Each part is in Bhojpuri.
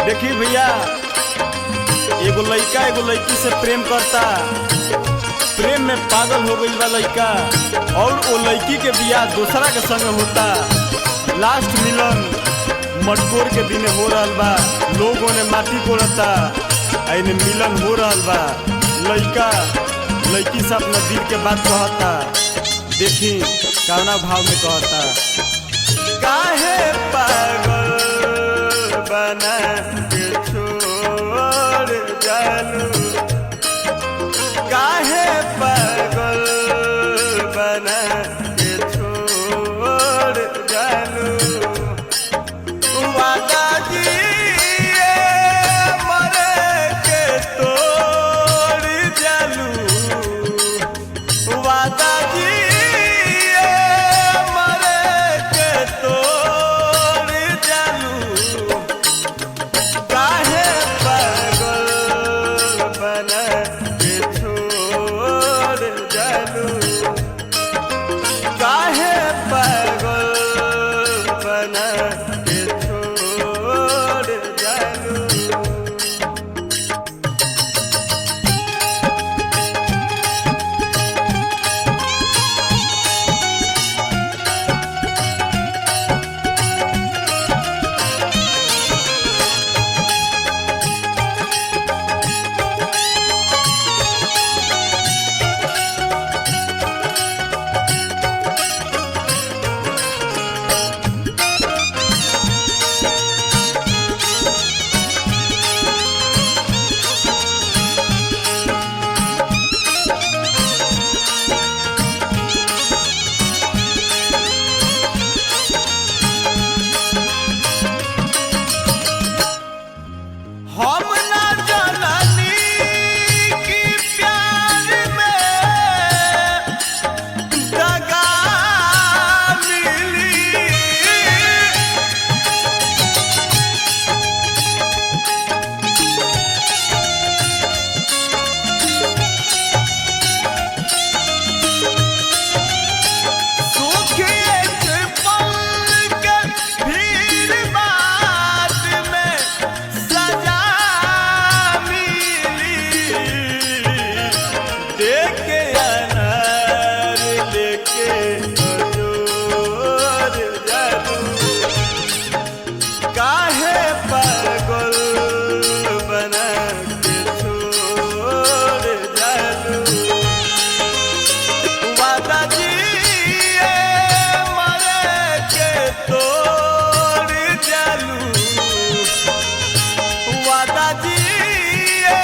देखी भैया, एगो लड़का एगो लड़की से प्रेम करता, प्रेम में पागल हो गई बा लड़का और वो लड़की के बियाह दूसरा के संग होता। लास्ट मिलन मटकोर के दिन हो रहा बा, लोगों ने माटी कोड़ता, आइने मिलन हो रहा बा। लड़का लड़की से अपना दिल के बात कहता, देखी कौना भाव में कहता। काहे पागल बना के छोड़ जालू, काहे पागल बना के छोड़ जालू। वादा किए मरे के तोड़ जालू, वादा किए मरे के तोड़ जालू। काहे पागल बना के छोड़ जालू, काहे पागल बना के छोड़ जालू। हम ना जाननी कि प्यार में दगा मिली, सुख एक पल के फिर बाद में सजा मिली। देखे अनार लेके अजोर जालू, काहे पागल बना के छोड़ जालू। वादा जिए मरे के तोड़ जालू, वादा जिए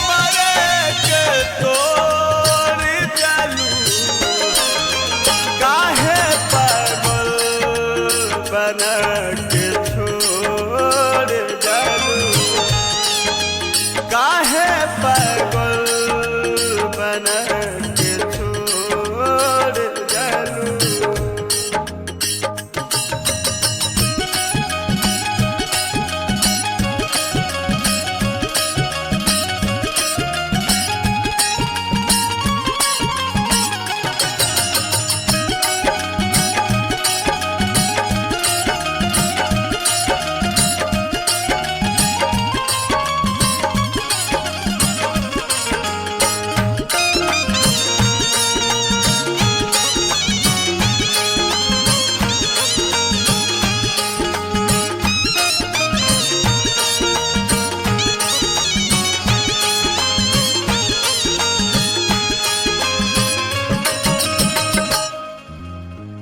मरे के तोड़ जालू। काहे पागल बना के छोड़ जालू, काहे पागल बना के छोड़ जालू।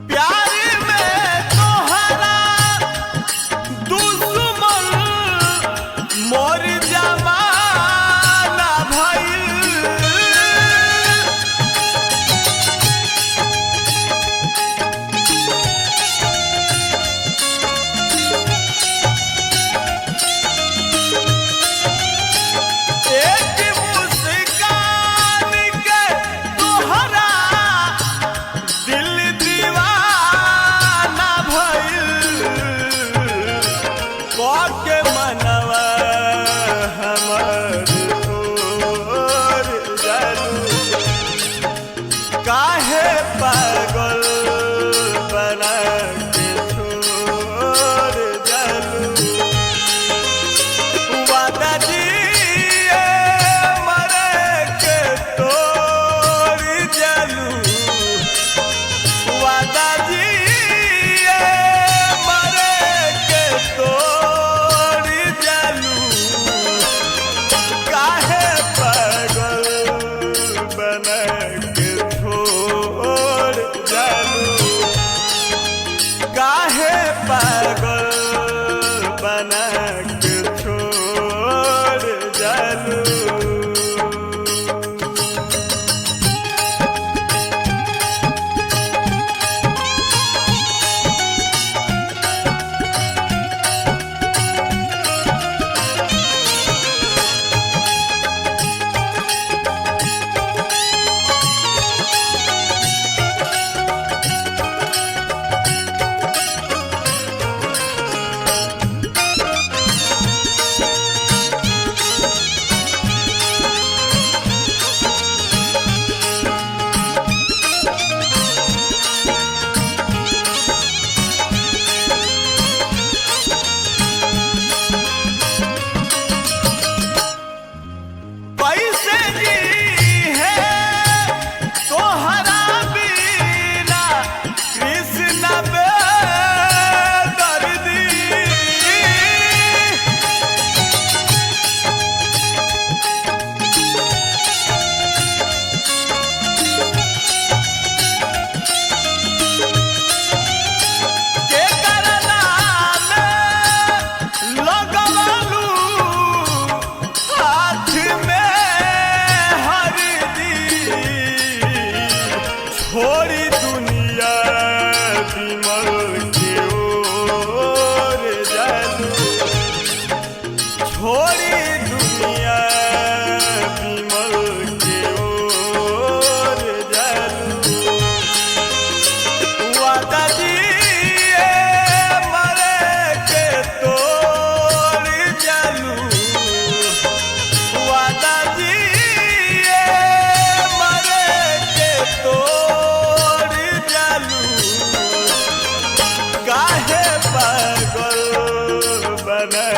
प्यार में तोहरा दुश्मन मोर जमाना भइल, एक मुस्कान के तोहरा दिल दीवाना भइल। के मनवा हमर तोड़ जालू, काहे पागल बना के छोड़ जालू। के छोड़ जालू। कैसे जी है तोहरा बिना कृष्ण बेदर्दी। के करना में लगवलू हाथ में हरदी। छोड़ी दुनिया विमल के ओर जालू। छोड़ी दुनिया विमल के ओर जालू। वादा दिए मरे के तोड़ जालू। वादा दिए मरे के तोड़ जालू। काहे पागल बना